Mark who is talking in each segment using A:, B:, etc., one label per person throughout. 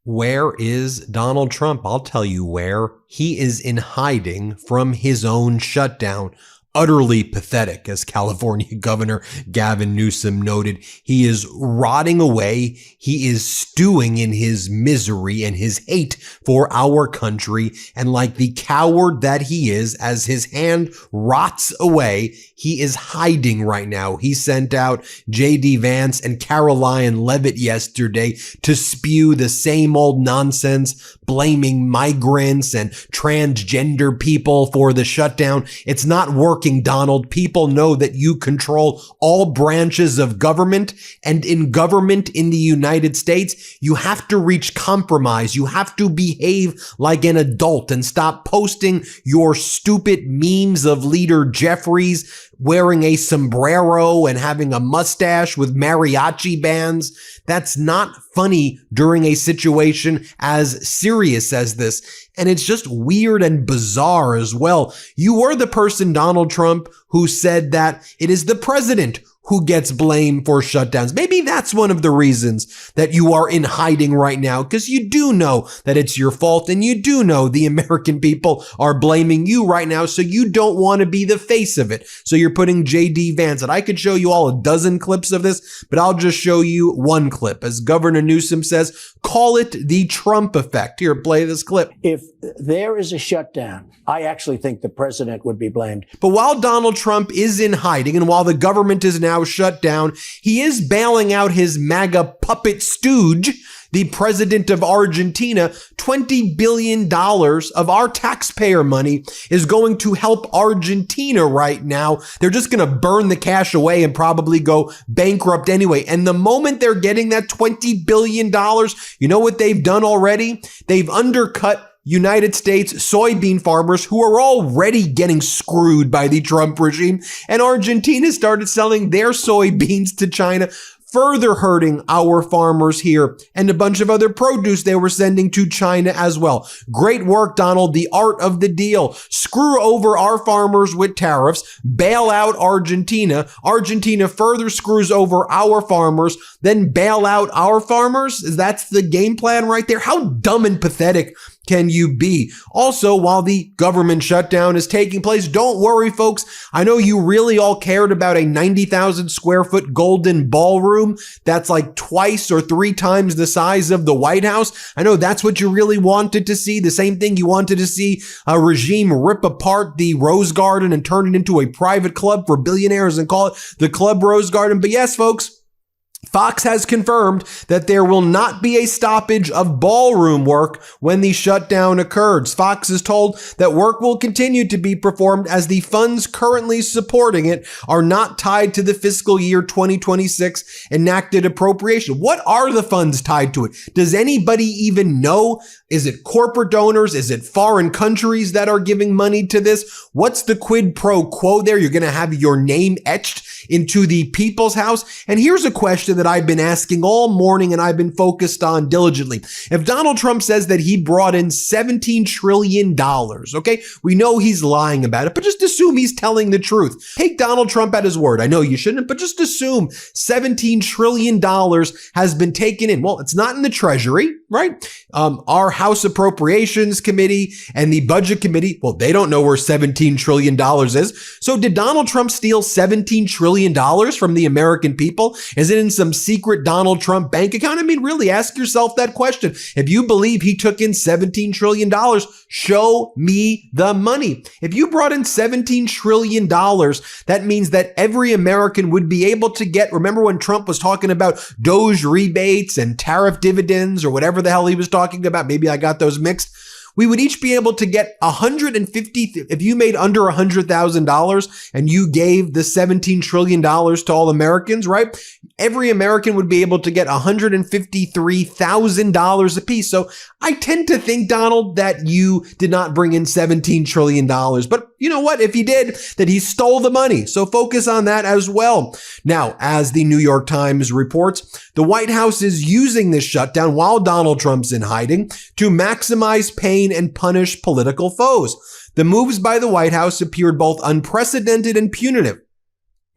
A: Where is Donald Trump? I'll tell you where. He is in hiding from his own shutdown. Utterly pathetic, as California Governor Gavin Newsom noted. He is rotting away. He is stewing in his misery and his hate for our country. And like the coward that he is, as his hand rots away, he is hiding right now. He sent out J.D. Vance and Karolin Leavitt yesterday to spew the same old nonsense, blaming migrants and transgender people for the shutdown. It's not working, Donald. People know that you control all branches of government, and in government in the United States, you have to reach compromise. You have to behave like an adult and stop posting your stupid memes of Leader Jeffries wearing a sombrero and having a mustache with mariachi bands. That's not funny during a situation as serious as this. And it's just weird and bizarre as well. You were the person, Donald Trump, who said that it is the president who gets blamed for shutdowns. Maybe that's one of the reasons that you are in hiding right now, because you do know that it's your fault, and you do know the American people are blaming you right now, so you don't want to be the face of it. So you're putting J.D. Vance. And I could show you all a dozen clips of this, but I'll just show you one clip. As Governor Newsom says, call it the Trump effect. Here, play this clip.
B: If there is a shutdown, I actually think the president would be blamed.
A: But while Donald Trump is in hiding, and while the government is now shut down, he is bailing out his MAGA puppet stooge, the president of Argentina. $20 billion of our taxpayer money is going to help Argentina right now. They're just going to burn the cash away and probably go bankrupt anyway. And the moment they're getting that $20 billion, you know what they've done already? They've undercut United States soybean farmers who are already getting screwed by the Trump regime. And Argentina started selling their soybeans to China, further hurting our farmers here, and a bunch of other produce they were sending to China as well. Great work, Donald. The art of the deal. Screw over our farmers with tariffs, bail out Argentina. Argentina further screws over our farmers, then bail out our farmers. That's the game plan right there. How dumb and pathetic can you be? Also, while the government shutdown is taking place, don't worry, folks. I know you really all cared about a 90,000 square foot golden ballroom that's like twice or three times the size of the White House. I know that's what you really wanted to see. The same thing you wanted to see a regime rip apart the Rose Garden and turn it into a private club for billionaires and call it the Club Rose Garden. But yes, folks, Fox has confirmed that there will not be a stoppage of ballroom work when the shutdown occurs. Fox is told that work will continue to be performed as the funds currently supporting it are not tied to the fiscal year 2026 enacted appropriation. What are the funds tied to it? Does anybody even know? Is it corporate donors? Is it foreign countries that are giving money to this? What's the quid pro quo there? You're going to have your name etched into the people's house. And here's a question that I've been asking all morning and I've been focused on diligently. If Donald Trump says that he brought in $17 trillion, okay, we know he's lying about it, but just assume he's telling the truth. Take Donald Trump at his word. I know you shouldn't, but just assume $17 trillion has been taken in. Well, it's not in the Treasury, right? Our House Appropriations Committee and the Budget Committee, well, they don't know where $17 trillion is. So did Donald Trump steal $17 trillion from the American people? Is it in some secret Donald Trump bank account? I mean, really ask yourself that question. If you believe he took in $17 trillion, show me the money. If you brought in $17 trillion, that means that every American would be able to get, remember when Trump was talking about Doge rebates and tariff dividends or whatever the hell he was talking about? Maybe I got those mixed. We would each be able to get 150, if you made under $100,000 and you gave the $17 trillion to all Americans, right? Every American would be able to get $153,000 apiece. So I tend to think, Donald, that you did not bring in $17 trillion. But you know what? If he did, that he stole the money. So focus on that as well. Now, as the New York Times reports, the White House is using this shutdown while Donald Trump's in hiding to maximize pain and punish political foes. The moves by the White House appeared both unprecedented and punitive,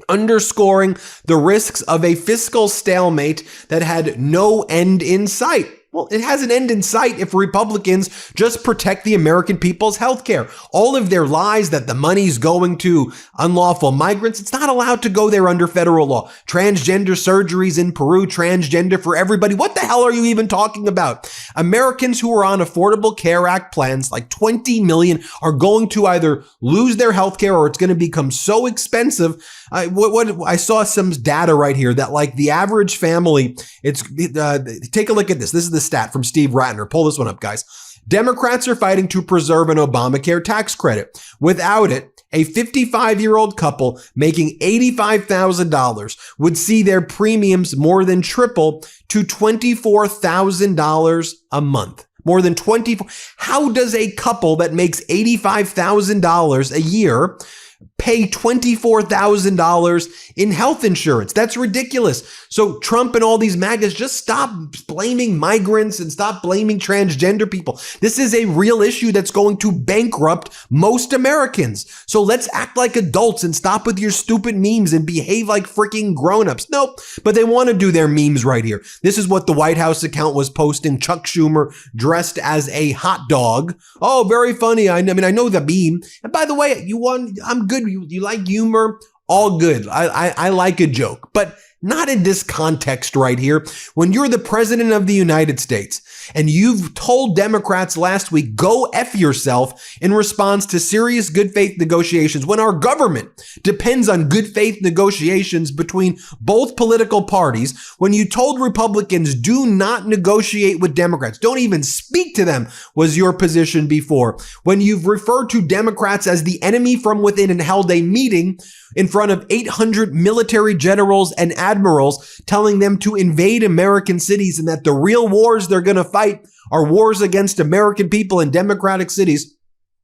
A: underscoring the risks of a fiscal stalemate that had no end in sight. Well, it has an end in sight if Republicans just protect the American people's health care. All of their lies that the money's going to unlawful migrants, it's not allowed to go there under federal law. Transgender surgeries in Peru, transgender for everybody. What the hell are you even talking about? Americans who are on Affordable Care Act plans, like 20 million, are going to either lose their health care or it's going to become so expensive. I saw some data right here that like the average family, take a look at this. This is the stat from Steve Ratner. Pull this one up, guys. Democrats are fighting to preserve an Obamacare tax credit. Without it, a 55-year-old couple making $85,000 would see their premiums more than triple to $24,000 a month. More than 24. How does a couple that makes $85,000 a year pay $24,000 in health insurance? That's ridiculous. So Trump and all these MAGAs, just stop blaming migrants and stop blaming transgender people. This is a real issue that's going to bankrupt most Americans. So let's act like adults and stop with your stupid memes and behave like freaking grown-ups. Nope, but they want to do their memes right here. This is what the White House account was posting. Chuck Schumer dressed as a hot dog. Oh, very funny. I mean, I know the meme. And by the way, I'm good. You like humor? All good. I like a joke, but not in this context right here. When you're the president of the United States and you've told Democrats last week, go F yourself in response to serious good faith negotiations, when our government depends on good faith negotiations between both political parties, when you told Republicans, do not negotiate with Democrats, don't even speak to them, was your position before, when you've referred to Democrats as the enemy from within and held a meeting in front of 800 military generals and admirals telling them to invade American cities and that the real wars they're going to fight are wars against American people in democratic cities,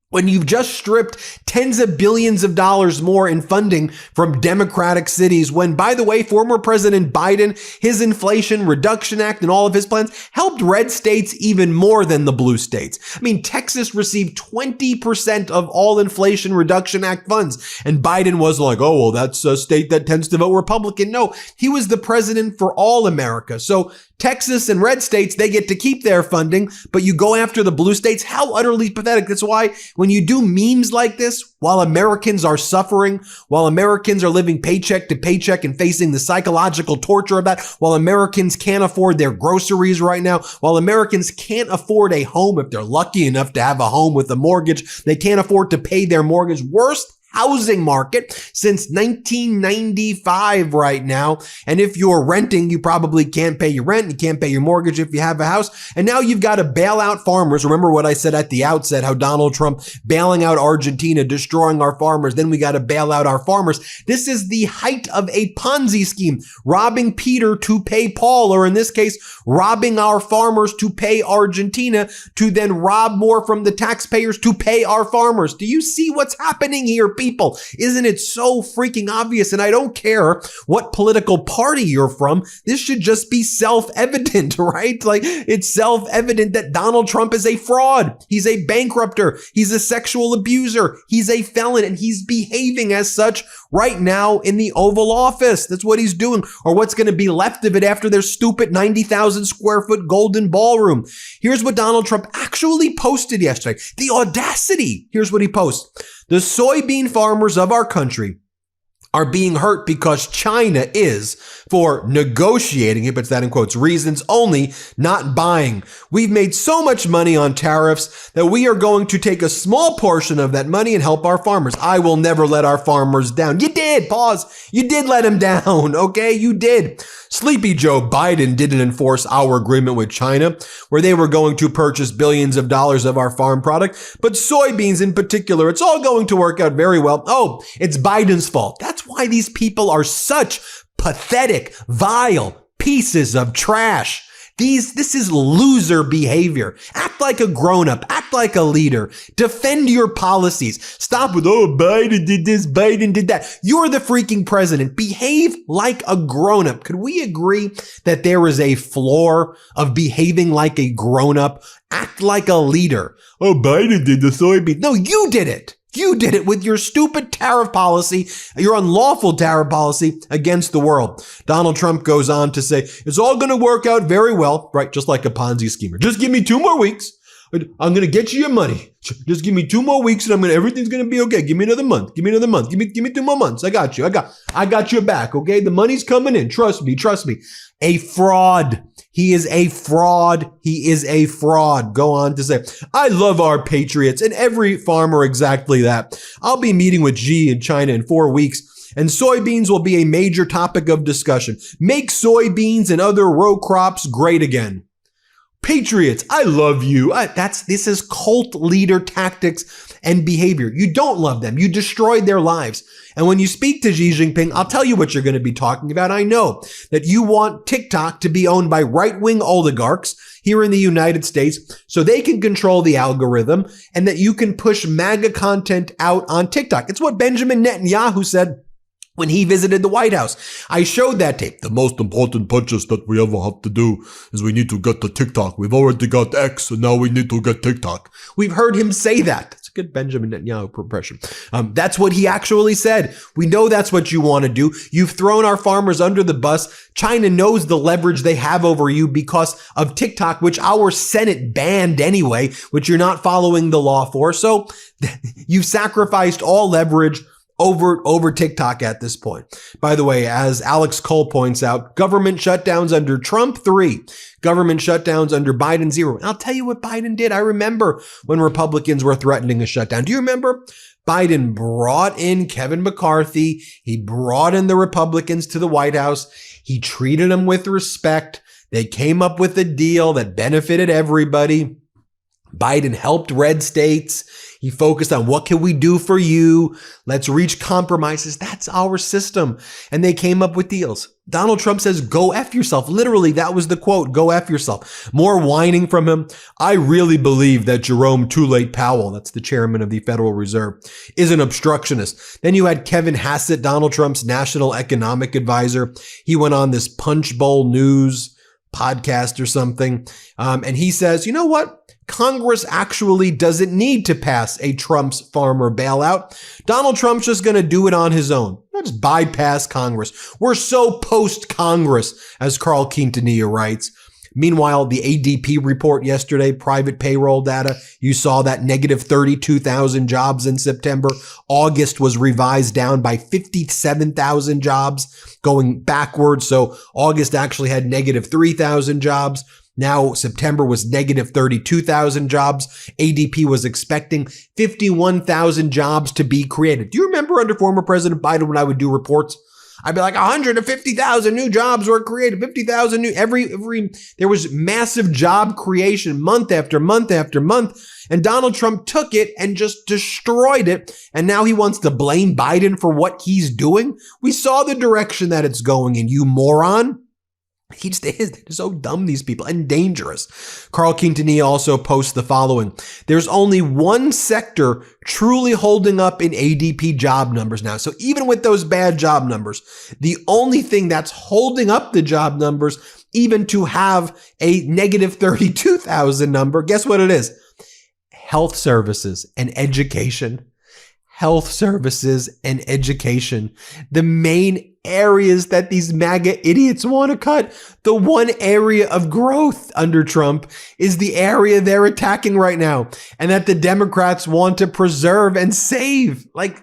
A: when you've just stripped tens of billions of dollars more in funding from democratic cities, when, by the way, former President Biden, his Inflation Reduction Act and all of his plans helped red states even more than the blue states. I mean, Texas received 20% of all Inflation Reduction Act funds, and Biden was like, oh, well, that's a state that tends to vote Republican. No, he was the president for all America. So Texas and red states, they get to keep their funding, but you go after the blue states. How utterly pathetic. That's why when you do memes like this, while Americans are suffering, while Americans are living paycheck to paycheck and facing the psychological torture of that, while Americans can't afford their groceries right now, while Americans can't afford a home if they're lucky enough to have a home with a mortgage, they can't afford to pay their mortgage. Worst housing market since 1995 right now. And if you're renting, you probably can't pay your rent. You can't pay your mortgage if you have a house. And now you've got to bail out farmers. Remember what I said at the outset, how Donald Trump bailing out Argentina, destroying our farmers. Then we got to bail out our farmers. This is the height of a Ponzi scheme, robbing Peter to pay Paul, or in this case, robbing our farmers to pay Argentina, to then rob more from the taxpayers to pay our farmers. Do you see what's happening here, people? Isn't it so freaking obvious? And I don't care what political party you're from. This should just be self-evident, right? Like, it's self-evident that Donald Trump is a fraud. He's a bankrupter. He's a sexual abuser. He's a felon, and he's behaving as such right now in the Oval Office. That's what he's doing, or what's going to be left of it after their stupid 90,000 square foot golden ballroom. Here's what Donald Trump actually posted yesterday. The audacity. Here's what he posts. The soybean farmers of our country are being hurt because China is, for negotiating it, but that in quotes, reasons only, not buying. We've made so much money on tariffs that we are going to take a small portion of that money and help our farmers. I will never let our farmers down. You did, pause. You did let them down, okay? You did. Sleepy Joe Biden didn't enforce our agreement with China, where they were going to purchase billions of dollars of our farm product, but soybeans in particular, it's all going to work out very well. Oh, it's Biden's fault. That's why these people are such pathetic, vile pieces of trash. This is loser behavior. Act like a grown-up. Act like a leader. Defend your policies. Stop with, oh, Biden did this, Biden did that. You're the freaking president. Behave like a grown-up. Could we agree that there is a floor of behaving like a grown-up? Act like a leader. Oh, Biden did the soybean. No, you did it. You did it with your stupid tariff policy, your unlawful tariff policy against the world. Donald Trump goes on to say, it's all going to work out very well, right? Just like a Ponzi schemer. Just give me 2 more weeks. I'm going to get you your money. Just give me 2 more weeks and everything's going to be okay. Give me another month. Give me another month. Give me 2 more months. I got you. I got your back. Okay. The money's coming in. Trust me. A fraud. He is a fraud. He is a fraud. Go on to say, I love our patriots and every farmer exactly that. I'll be meeting with Xi in China in 4 weeks. And soybeans will be a major topic of discussion. Make soybeans and other row crops great again. Patriots, I love you. This is cult leader tactics and behavior. You don't love them. You destroyed their lives. And when you speak to Xi Jinping, I'll tell you what you're going to be talking about. I know that you want TikTok to be owned by right-wing oligarchs here in the United States so they can control the algorithm and that you can push MAGA content out on TikTok. It's what Benjamin Netanyahu said when he visited the White House. I showed that tape. The most important purchase that we ever have to do is we need to get the TikTok. We've already got X, and now we need to get TikTok. We've heard him say that. It's a good Benjamin Netanyahu impression. That's what he actually said. We know that's what you want to do. You've thrown our farmers under the bus. China knows the leverage they have over you because of TikTok, which our Senate banned anyway, which you're not following the law for. So you've sacrificed all leverage over TikTok at this point. By the way, as Alex Cole points out, government shutdowns under Trump 3, government shutdowns under Biden 0. And I'll tell you what Biden did. I remember when Republicans were threatening a shutdown. Do you remember? Biden brought in Kevin McCarthy. He brought in the Republicans to the White House. He treated them with respect. They came up with a deal that benefited everybody. Biden helped red states. He focused on what can we do for you? Let's reach compromises. That's our system. And they came up with deals. Donald Trump says, go F yourself. Literally, that was the quote, go F yourself. More whining from him. I really believe that Jerome Too Late Powell, that's the chairman of the Federal Reserve, is an obstructionist. Then you had Kevin Hassett, Donald Trump's national economic advisor. He went on this Punch Bowl News podcast or something. And he says, you know what? Congress actually doesn't need to pass a Trump's farmer bailout. Donald Trump's just going to do it on his own. Just bypass Congress. We're so post-Congress, as Carl Quintanilla writes. Meanwhile, the ADP report yesterday, private payroll data, you saw that negative 32,000 jobs in September. August was revised down by 57,000 jobs going backwards. So August actually had negative 3,000 jobs. Now, September was negative 32,000 jobs. ADP was expecting 51,000 jobs to be created. Do you remember under former President Biden when I would do reports? I'd be like 150,000 new jobs were created, 50,000 new, there was massive job creation month after month after month. And Donald Trump took it and just destroyed it. And now he wants to blame Biden for what he's doing. We saw the direction that it's going in, you moron. They're so dumb, these people, and dangerous. Carl Quintanilla also posts the following. There's only one sector truly holding up in ADP job numbers now. So even with those bad job numbers, the only thing that's holding up the job numbers, even to have a negative 32,000 number, guess what it is? Health services and education. Health services and education. The main areas that these MAGA idiots want to cut. The one area of growth under Trump is the area they're attacking right now, and that the Democrats want to preserve and save. Like,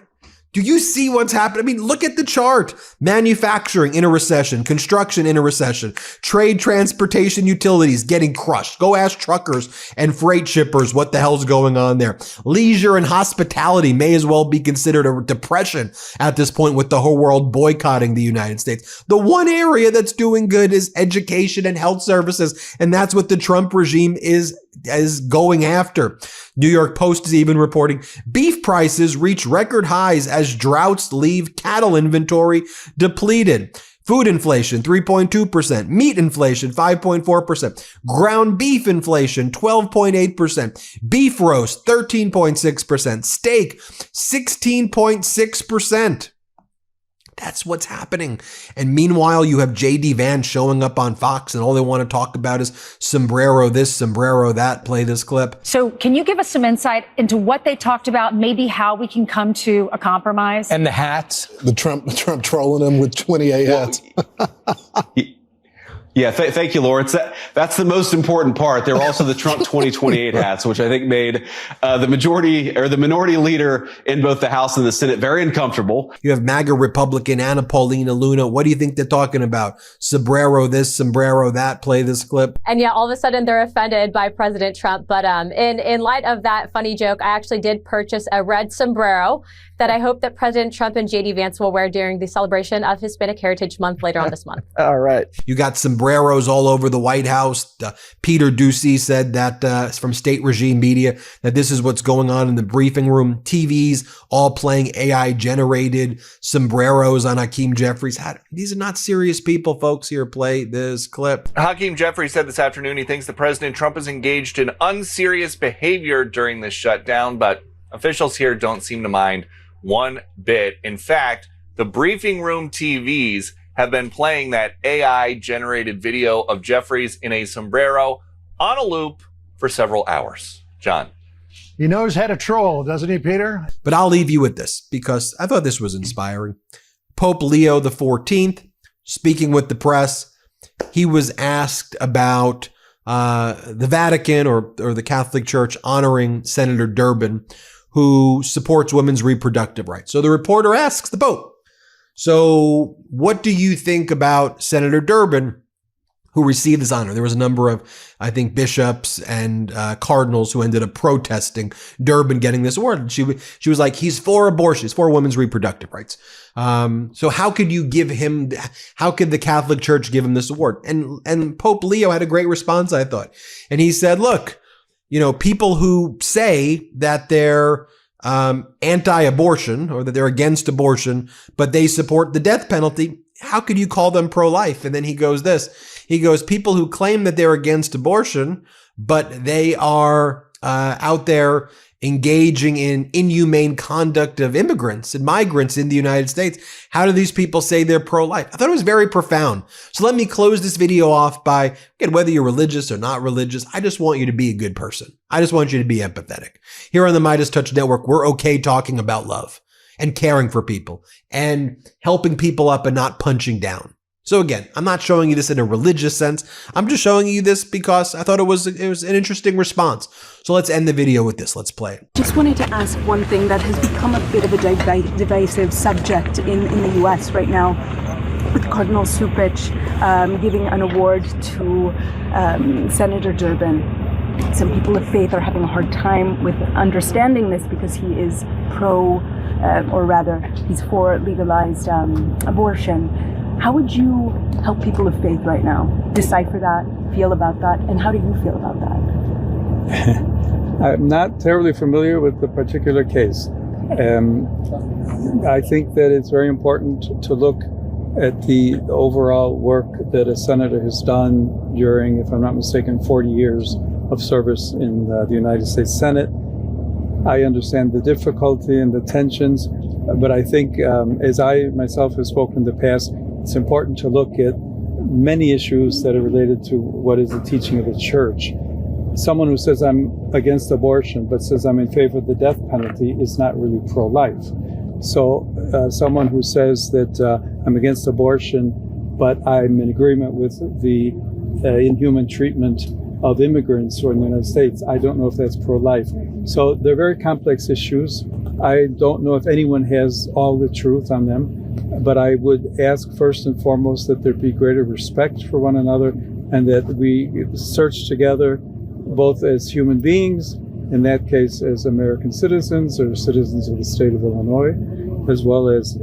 A: do you see what's happening? I mean, look at the chart. Manufacturing in a recession, construction in a recession, trade, transportation, utilities getting crushed. Go ask truckers and freight shippers what the hell's going on there. Leisure and hospitality may as well be considered a depression at this point with the whole world boycotting the United States. The one area that's doing good is education and health services, and that's what the Trump regime is going after. New York Post is even reporting beef prices reach record highs as droughts leave cattle inventory depleted. Food inflation, 3.2%. Meat inflation, 5.4%. Ground beef inflation, 12.8%. Beef roast, 13.6%. Steak, 16.6%. That's what's happening. And meanwhile, you have J.D. Vance showing up on Fox, and all they want to talk about is sombrero this, sombrero that. Play this clip.
C: So can you give us some insight into what they talked about, maybe how we can come to a compromise?
D: And the hats.
E: The Trump trolling him with 28 hats.
F: Yeah, thank you, Lawrence. That's the most important part. There were also the Trump 2028 hats, which I think made the majority or the minority leader in both the House and the Senate very uncomfortable.
A: You have MAGA Republican Anna Paulina Luna. What do you think they're talking about? Sombrero this, sombrero that. Play this clip.
G: And yeah, all of a sudden they're offended by President Trump. But in light of that funny joke, I actually did purchase a red sombrero that I hope that President Trump and J.D. Vance will wear during the celebration of Hispanic Heritage Month later on this month.
D: All right.
A: You got sombreros all over the White House. Peter Doocy said that from State Regime Media that this is what's going on in the briefing room. TVs all playing AI-generated sombreros on Hakeem Jeffries. These are not serious people, folks. Here, play this clip.
H: Hakeem Jeffries said this afternoon he thinks that President Trump is engaged in unserious behavior during this shutdown, but officials here don't seem to mind one bit. In fact, the briefing room TVs have been playing that AI-generated video of Jeffries in a sombrero on a loop for several hours. John.
I: He knows how to troll, doesn't he, Peter?
A: But I'll leave you with this because I thought this was inspiring. Pope Leo XIV, speaking with the press, he was asked about the Vatican or the Catholic Church honoring Senator Durbin, who supports women's reproductive rights. So the reporter asks the Pope, so what do you think about Senator Durbin, who received this honor? There was a number of, I think, bishops and cardinals who ended up protesting Durbin getting this award. She was like, he's for abortion, he's for women's reproductive rights. So how could the Catholic Church give him this award? And Pope Leo had a great response, I thought. And he said, look, people who say that they're anti-abortion or that they're against abortion, but they support the death penalty, how could you call them pro-life? And then he goes, people who claim that they're against abortion, but they are out there engaging in inhumane conduct of immigrants and migrants in the United States. How do these people say they're pro-life? I thought it was very profound. So let me close this video off by, again, whether you're religious or not religious, I just want you to be a good person. I just want you to be empathetic. Here on the MeidasTouch Network, we're okay talking about love and caring for people and helping people up and not punching down. So again, I'm not showing you this in a religious sense. I'm just showing you this because I thought it was an interesting response. So let's end the video with this. Let's play it.
J: Just wanted to ask one thing that has become a bit of a divisive subject in the U.S. right now, with Cardinal Supich giving an award to Senator Durbin. Some people of faith are having a hard time with understanding this because he is he's for legalized abortion. How would you help people of faith right now decipher that, feel about that, and how do you feel about that?
K: I'm not terribly familiar with the particular case. I think that it's very important to look at the overall work that a senator has done during, if I'm not mistaken, 40 years of service in the United States Senate. I understand the difficulty and the tensions, but I think as I myself have spoken in the past, it's important to look at many issues that are related to what is the teaching of the church. Someone who says I'm against abortion but says I'm in favor of the death penalty is not really pro-life. So someone who says that I'm against abortion but I'm in agreement with the inhuman treatment of immigrants who are in the United States, I don't know if that's pro-life. So they're very complex issues. I don't know if anyone has all the truth on them. But I would ask first and foremost that there be greater respect for one another and that we search together both as human beings, in that case as American citizens or citizens of the state of Illinois, as well as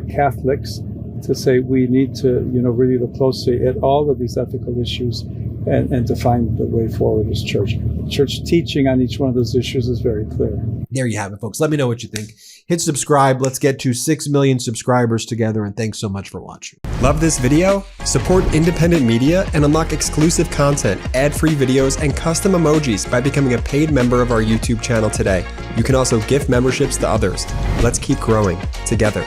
K: Catholics, to say we need to really look closely at all of these ethical issues and to find the way forward as church. Church teaching on each one of those issues is very clear.
A: There you have it, folks. Let me know what you think. Hit subscribe. Let's get to 6 million subscribers together. And thanks so much for watching.
L: Love this video? Support independent media and unlock exclusive content, ad-free videos, and custom emojis by becoming a paid member of our YouTube channel today. You can also gift memberships to others. Let's keep growing together.